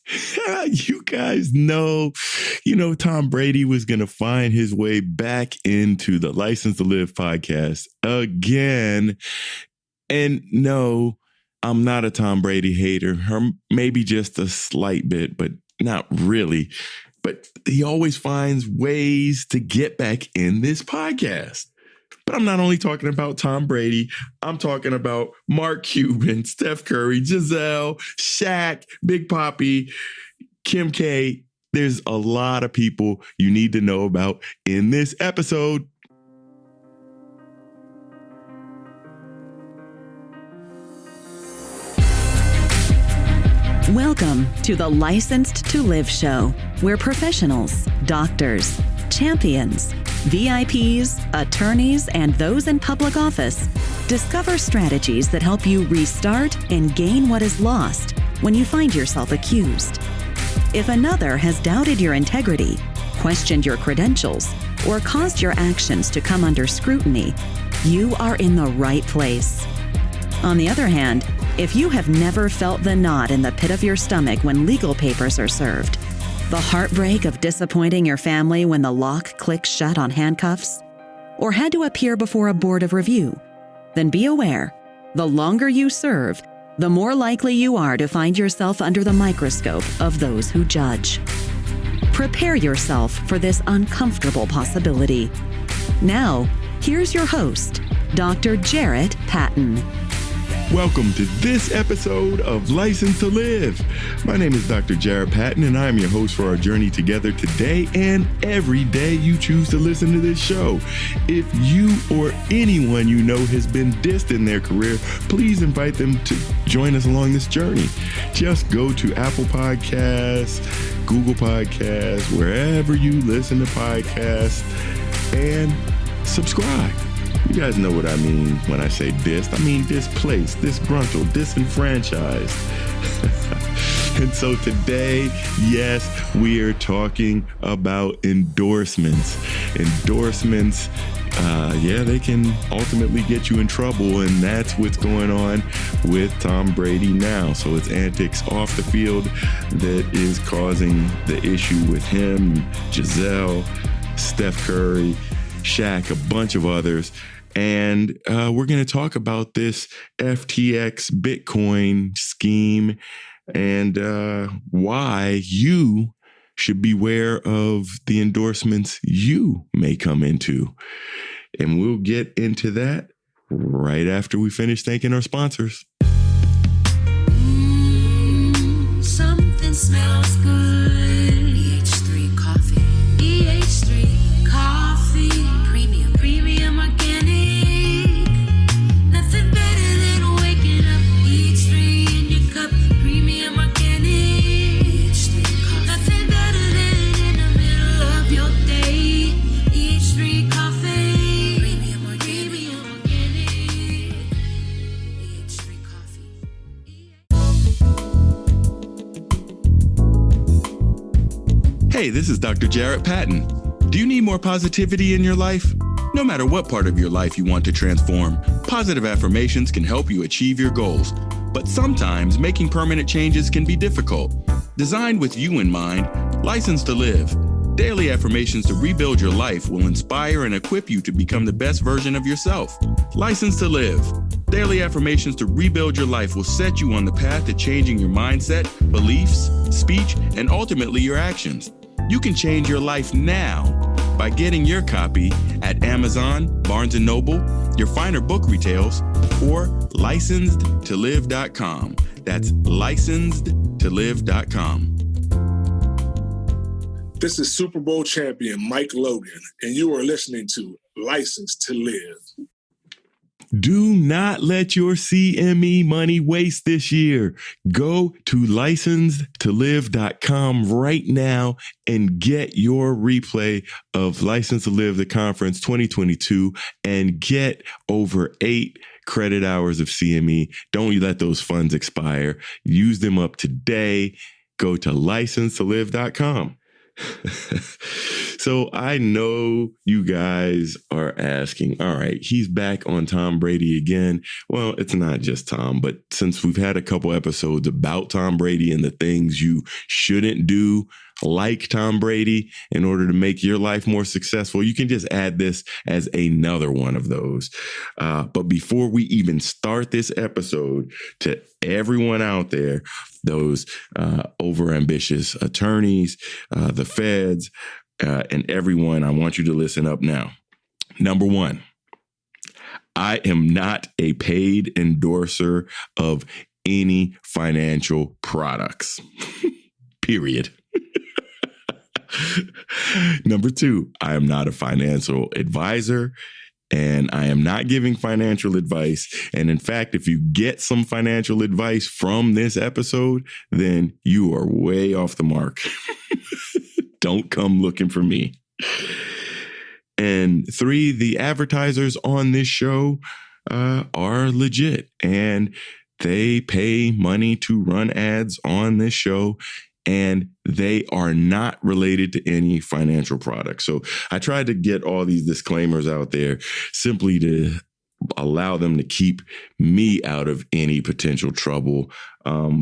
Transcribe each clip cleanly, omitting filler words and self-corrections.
You guys know, Tom Brady was going to find his way back into the License to Live podcast again. And no, I'm not a Tom Brady hater, or maybe just a slight bit, but not really. But he always finds ways to get back in this podcast. But I'm not only talking about Tom Brady. I'm talking about Mark Cuban, Steph Curry, Giselle, Shaq, Big Papi, Kim K. There's a lot of people you need to know about in this episode. Welcome to the Licensed to Live show, where professionals, doctors, champions, VIPs, attorneys, and those in public office discover strategies that help you restart and gain what is lost when you find yourself accused. If another has doubted your integrity, questioned your credentials, or caused your actions to come under scrutiny, you are in the right place. On the other hand, if you have never felt the knot in the pit of your stomach when legal papers are served, the heartbreak of disappointing your family when the lock clicks shut on handcuffs, or had to appear before a board of review, then be aware, the longer you serve, the more likely you are to find yourself under the microscope of those who judge. Prepare yourself for this uncomfortable possibility. Now, here's your host, Dr. Jarrett Patton. Welcome to this episode of License to Live. My name is Dr. Jarrett Patton, and I am your host for our journey together today and every day you choose to listen to this show. If you or anyone you know has been dissed in their career, please invite them to join us along this journey. Just go to Apple Podcasts, Google Podcasts, wherever you listen to podcasts, and subscribe. You guys know what I mean when I say dissed. I mean displaced, disgruntled, disenfranchised. And so today, yes, we are talking about endorsements. Endorsements, they can ultimately get you in trouble, and that's what's going on with Tom Brady now. So it's antics off the field that is causing the issue with him, Giselle, Steph Curry, Shaq, a bunch of others. And we're going to talk about this FTX Bitcoin scheme and why you should beware of the endorsements you may come into. And we'll get into that right after we finish thanking our sponsors. Something smells good. EH3 coffee. EH3 coffee. Premium organic. Nothing better than waking up. EH3 in your cup. Premium organic. EH3 coffee. Nothing better than in the middle of your day. EH3 coffee. Premium organic. EH3 coffee. Hey, this is Dr. Jarrett Patton. Do you need more positivity in your life? No matter what part of your life you want to transform, positive affirmations can help you achieve your goals. But sometimes making permanent changes can be difficult. Designed with you in mind, License to Live. Daily affirmations to rebuild your life will inspire and equip you to become the best version of yourself. License to Live. Daily affirmations to rebuild your life will set you on the path to changing your mindset, beliefs, speech, and ultimately your actions. You can change your life now by getting your copy at Amazon, Barnes & Noble, your finer book retails, or licensedtolive.com. That's licensedtolive.com. This is Super Bowl champion Mike Logan, and you are listening to License to Live. Do not let your CME money waste this year. Go to licensedtolive.com right now and get your replay of License to Live, the conference 2022, and get over 8 credit hours of CME. Don't let those funds expire. Use them up today. Go to licensedtolive.com. So I know you guys are asking, all right, he's back on Tom Brady again. Well, it's not just Tom, but since we've had a couple episodes about Tom Brady and the things you shouldn't do like Tom Brady in order to make your life more successful, you can just add this as another one of those. But before we even start this episode, to everyone out there, those overambitious attorneys, the feds, and everyone, I want you to listen up now. Number one, I am not a paid endorser of any financial products, period. Number two, I am not a financial advisor, and I am not giving financial advice. And in fact, if you get some financial advice from this episode, then you are way off the mark. Don't come looking for me. And three, the advertisers on this show are legit, and they pay money to run ads on this show, and they are not related to any financial products. So I tried to get all these disclaimers out there simply to allow them to keep me out of any potential trouble.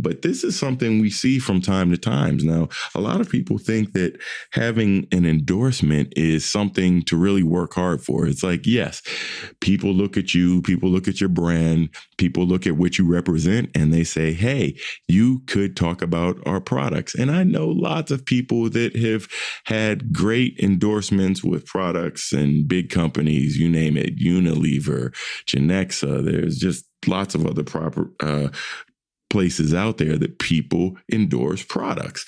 But this is something we see from time to time. Now, a lot of people think that having an endorsement is something to really work hard for. It's like, yes, people look at you, people look at your brand, people look at what you represent, and they say, hey, you could talk about our products. And I know lots of people that have had great endorsements with products and big companies, you name it, Unilever, Genexa. There's just lots of other places out there that people endorse products.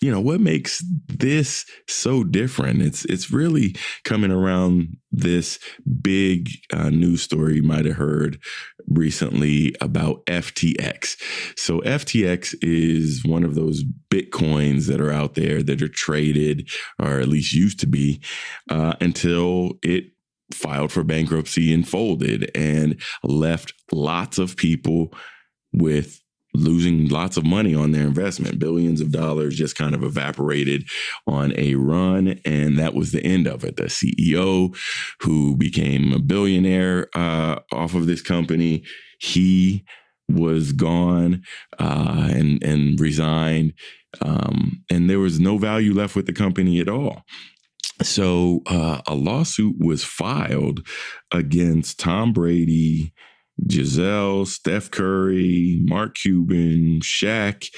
You know, what makes this so different? It's really coming around this big news story you might have heard recently about FTX. So FTX is one of those Bitcoins that are out there that are traded, or at least used to be, until it filed for bankruptcy and folded, and left lots of people with losing lots of money on their investment. Billions of dollars just kind of evaporated on a run, and that was the end of it. The CEO, who became a billionaire off of this company, he was gone and resigned, and there was no value left with the company at all. So a lawsuit was filed against Tom Brady, Giselle, Steph Curry, Mark Cuban, Shaq,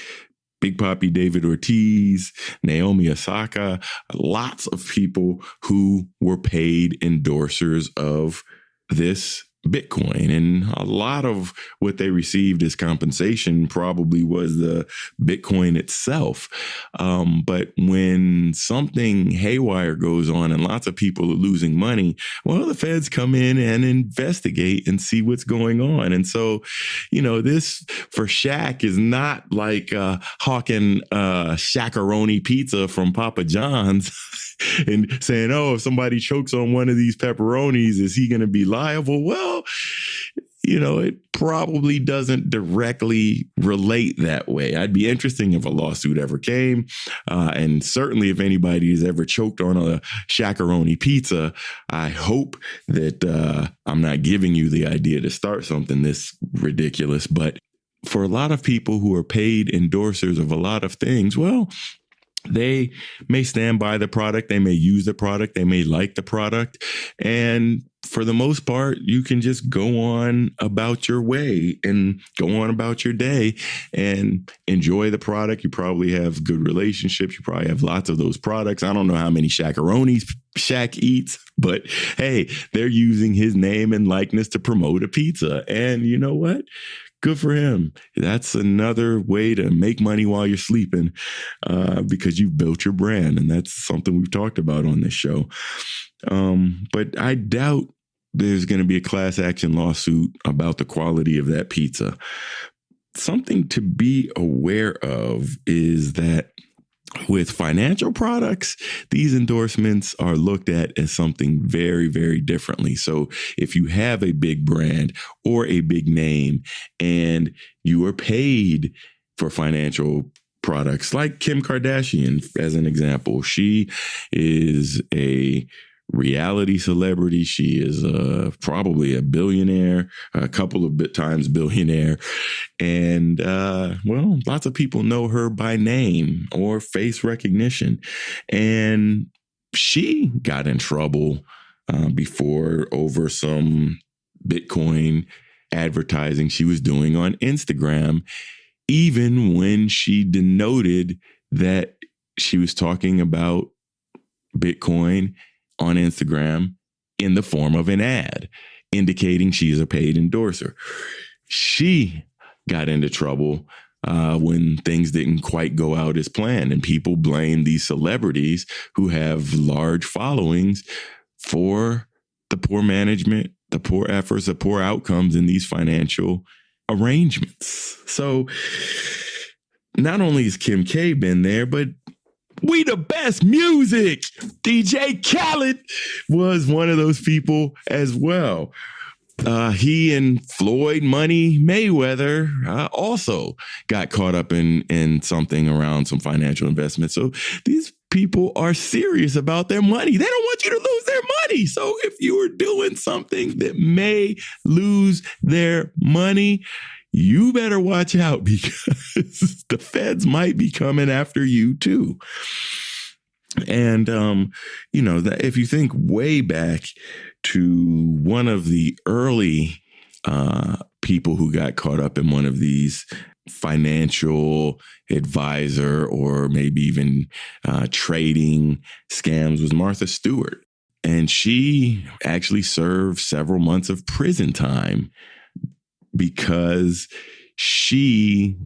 Big Papi David Ortiz, Naomi Osaka, lots of people who were paid endorsers of this Bitcoin. And a lot of what they received as compensation probably was the Bitcoin itself. But when something haywire goes on and lots of people are losing money, well, the feds come in and investigate and see what's going on. And so, you know, this for Shaq is not like hawking Shaqaroni pizza from Papa John's and saying, oh, if somebody chokes on one of these pepperonis, is he going to be liable? Well, you know, it probably doesn't directly relate that way. I'd be interested if a lawsuit ever came. And certainly if anybody has ever choked on a Shaqaroni pizza, I hope that I'm not giving you the idea to start something this ridiculous. But for a lot of people who are paid endorsers of a lot of things, well, they may stand by the product, they may use the product, they may like the product. And for the most part, you can just go on about your way and go on about your day and enjoy the product. You probably have good relationships. You probably have lots of those products. I don't know how many Shaqaronis Shaq eats, but hey, they're using his name and likeness to promote a pizza. And you know what? Good for him. That's another way to make money while you're sleeping, because you've built your brand. And that's something we've talked about on this show. But I doubt there's going to be a class action lawsuit about the quality of that pizza. Something to be aware of is that with financial products, these endorsements are looked at as something very, very differently. So if you have a big brand or a big name and you are paid for financial products, like Kim Kardashian, as an example. She is a reality celebrity. She is probably a billionaire, a couple of times billionaire. And, well, lots of people know her by name or face recognition. And she got in trouble before over some Bitcoin advertising she was doing on Instagram, even when she denoted that she was talking about Bitcoin on Instagram in the form of an ad, indicating she is a paid endorser. She got into trouble when things didn't quite go out as planned, and people blame these celebrities who have large followings for the poor management, the poor efforts, the poor outcomes in these financial arrangements. So not only has Kim K been there, but We the Best Music, DJ Khaled was one of those people as well. He and Floyd Money Mayweather also got caught up in something around some financial investment. So these people are serious about their money. They don't want you to lose their money. So if you are doing something that may lose their money, you better watch out, because the feds might be coming after you too. And, if you think way back to one of the early people who got caught up in one of these financial advisor or maybe even trading scams, was Martha Stewart. And she actually served several months of prison time because she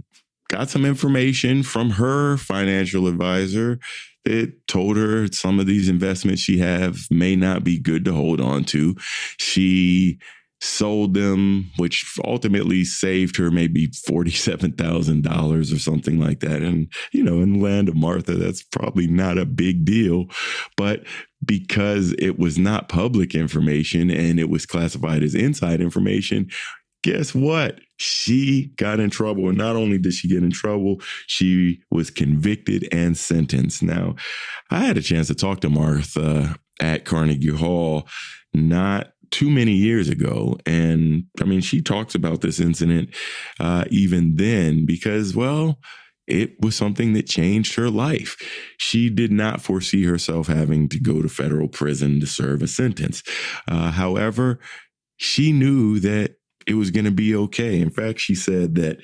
got some information from her financial advisor that told her some of these investments she have may not be good to hold on to. She sold them, which ultimately saved her maybe $47,000 or something like that. And, in the land of Martha, that's probably not a big deal. But because it was not public information and it was classified as inside information, guess what? She got in trouble. And not only did she get in trouble, she was convicted and sentenced. Now, I had a chance to talk to Martha at Carnegie Hall not too many years ago. And she talks about this incident even then because, well, it was something that changed her life. She did not foresee herself having to go to federal prison to serve a sentence. However, she knew that it was going to be okay. In fact, she said that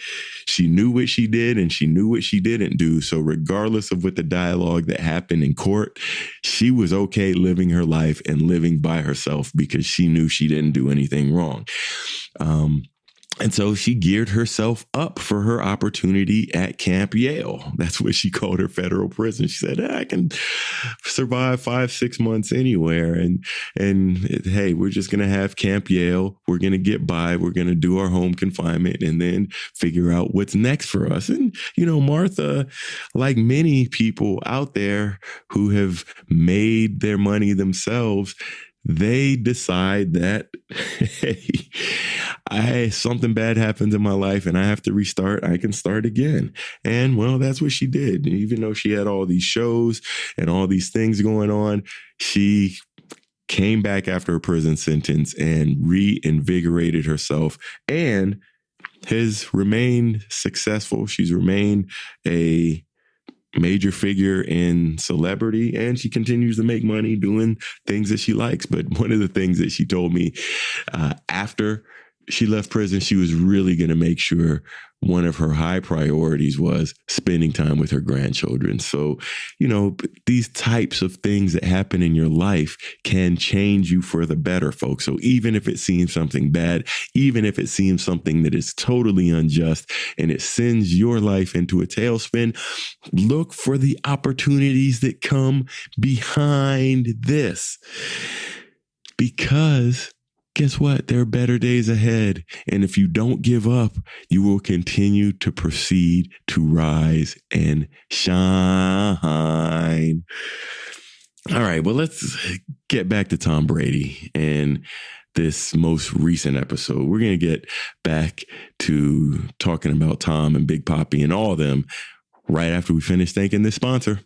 she knew what she did and she knew what she didn't do. So regardless of what the dialogue that happened in court, she was okay living her life and living by herself because she knew she didn't do anything wrong. And so she geared herself up for her opportunity at Camp Yale. That's what she called her federal prison. She said, I can survive 5-6 months anywhere. And hey, we're just going to have Camp Yale. We're going to get by. We're going to do our home confinement and then figure out what's next for us. And, Martha, like many people out there who have made their money themselves, they decide that, hey, something bad happens in my life and I have to restart. I can start again. And well, that's what she did. And even though she had all these shows and all these things going on, she came back after her prison sentence and reinvigorated herself and has remained successful. She's remained a major figure in celebrity, and she continues to make money doing things that she likes. But one of the things that she told me after she left prison, she was really going to make sure one of her high priorities was spending time with her grandchildren. So, these types of things that happen in your life can change you for the better, folks. So even if it seems something bad, even if it seems something that is totally unjust and it sends your life into a tailspin, look for the opportunities that come behind this. Because guess what? There are better days ahead. And if you don't give up, you will continue to proceed to rise and shine. All right, well, let's get back to Tom Brady and this most recent episode. We're going to get back to talking about Tom and Big Papi and all of them right after we finish thanking this sponsor.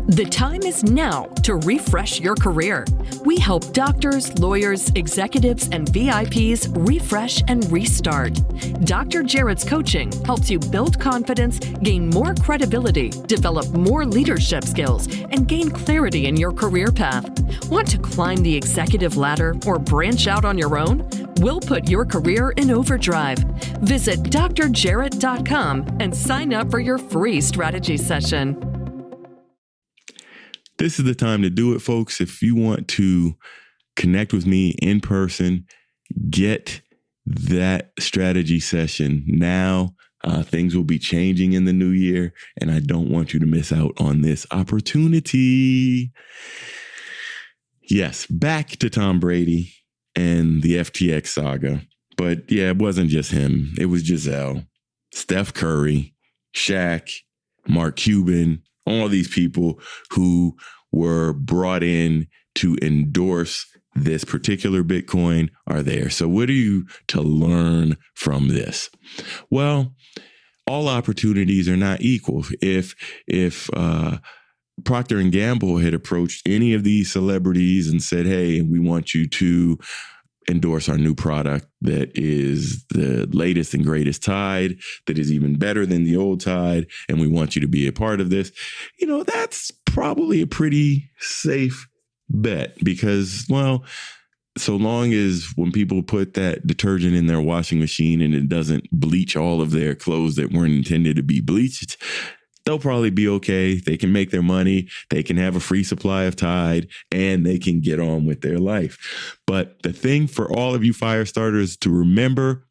The time is now to refresh your career. We help doctors, lawyers, executives, and VIPs refresh and restart. Dr. Jarrett's coaching helps you build confidence, gain more credibility, develop more leadership skills, and gain clarity in your career path. Want to climb the executive ladder or branch out on your own? We'll put your career in overdrive. Visit drjarrett.com and sign up for your free strategy session. This is the time to do it, folks. If you want to connect with me in person, get that strategy session now. Things will be changing in the new year, and I don't want you to miss out on this opportunity. Yes, back to Tom Brady and the FTX saga. But yeah, it wasn't just him. It was Giselle, Steph Curry, Shaq, Mark Cuban, all these people who were brought in to endorse this particular Bitcoin are there. So what are you to learn from this? Well, all opportunities are not equal. If Procter & Gamble had approached any of these celebrities and said, hey, we want you to endorse our new product that is the latest and greatest Tide, that is even better than the old Tide, and we want you to be a part of this, that's probably a pretty safe bet because, well, so long as when people put that detergent in their washing machine and it doesn't bleach all of their clothes that weren't intended to be bleached, they'll probably be okay. They can make their money. They can have a free supply of Tide and they can get on with their life. But the thing for all of you fire starters to remember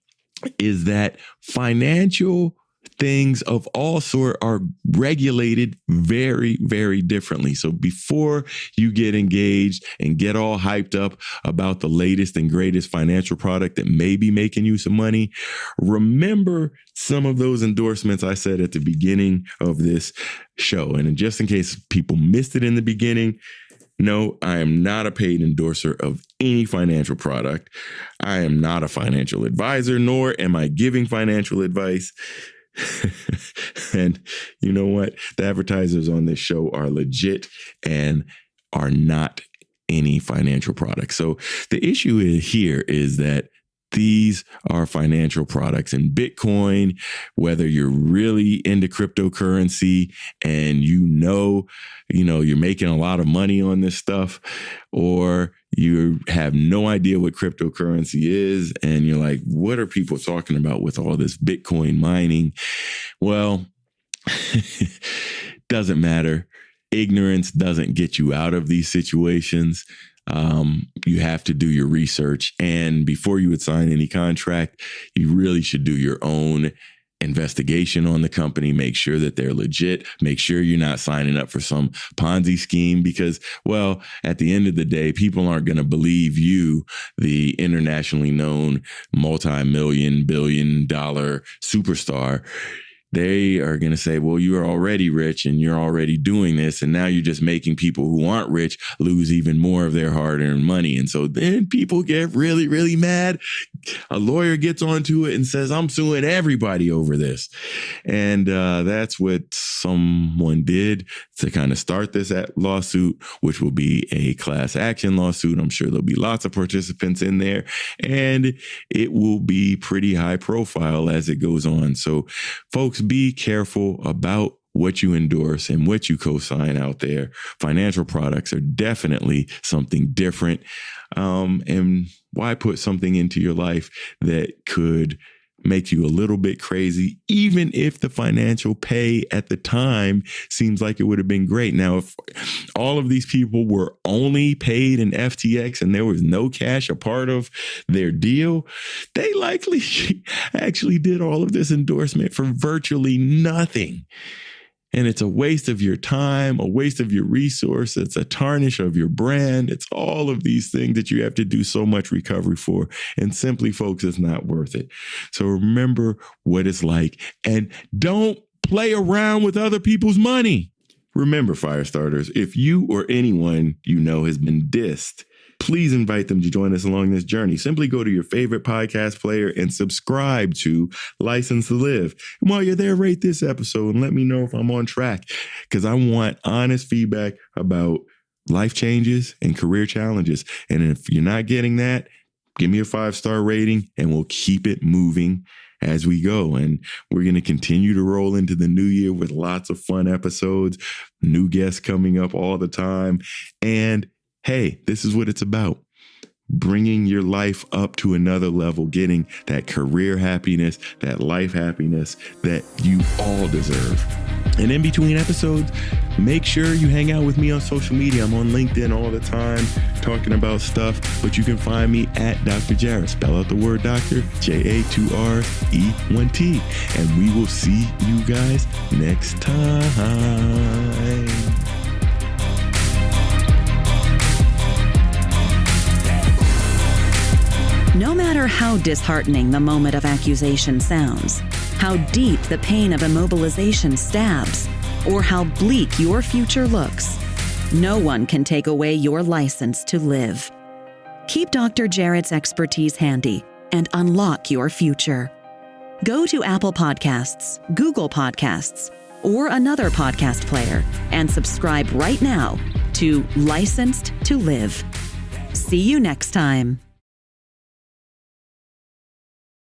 is that financial things of all sort are regulated very, very differently. So before you get engaged and get all hyped up about the latest and greatest financial product that may be making you some money, remember some of those endorsements I said at the beginning of this show. And just in case people missed it in the beginning, no, I am not a paid endorser of any financial product. I am not a financial advisor, nor am I giving financial advice. And you know what? The advertisers on this show are legit and are not any financial products. So the issue here is that these are financial products, and Bitcoin, whether you're really into cryptocurrency and you're making a lot of money on this stuff, or you have no idea what cryptocurrency is and you're like, what are people talking about with all this Bitcoin mining? Well, doesn't matter. Ignorance doesn't get you out of these situations. You have to do your research. And before you would sign any contract, you really should do your own investigation on the company. Make sure that they're legit. Make sure you're not signing up for some Ponzi scheme because, well, at the end of the day, people aren't going to believe you, the internationally known multi-million, billion-dollar superstar. They are going to say, well, you are already rich and you're already doing this. And now you're just making people who aren't rich lose even more of their hard-earned money. And so then people get really, really mad. A lawyer gets onto it and says, I'm suing everybody over this. And that's what someone did to kind of start this lawsuit, which will be a class action lawsuit. I'm sure there'll be lots of participants in there and it will be pretty high profile as it goes on. So folks, be careful about what you endorse and what you co-sign out there. Financial products are definitely something different. And why put something into your life that could make you a little bit crazy, even if the financial pay at the time seems like it would have been great. Now, if all of these people were only paid in FTX and there was no cash a part of their deal, they likely actually did all of this endorsement for virtually nothing. And it's a waste of your time, a waste of your resource. It's a tarnish of your brand. It's all of these things that you have to do so much recovery for. And simply, folks, it's not worth it. So remember what it's like and don't play around with other people's money. Remember, fire starters, if you or anyone you know has been dissed, please invite them to join us along this journey. Simply go to your favorite podcast player and subscribe to License to Live. And while you're there, rate this episode and let me know if I'm on track, because I want honest feedback about life changes and career challenges. And if you're not getting that, give me a 5-star rating and we'll keep it moving as we go. And we're going to continue to roll into the new year with lots of fun episodes, new guests coming up all the time. And hey, this is what it's about. Bringing your life up to another level, getting that career happiness, that life happiness that you all deserve. And in between episodes, make sure you hang out with me on social media. I'm on LinkedIn all the time talking about stuff, but you can find me at Dr. Jarrett. Spell out the word doctor, J-A-2-R-E-1-T. And we will see you guys next time. No matter how disheartening the moment of accusation sounds, how deep the pain of immobilization stabs, or how bleak your future looks, no one can take away your license to live. Keep Dr. Jarrett's expertise handy and unlock your future. Go to Apple Podcasts, Google Podcasts, or another podcast player and subscribe right now to Licensed to Live. See you next time.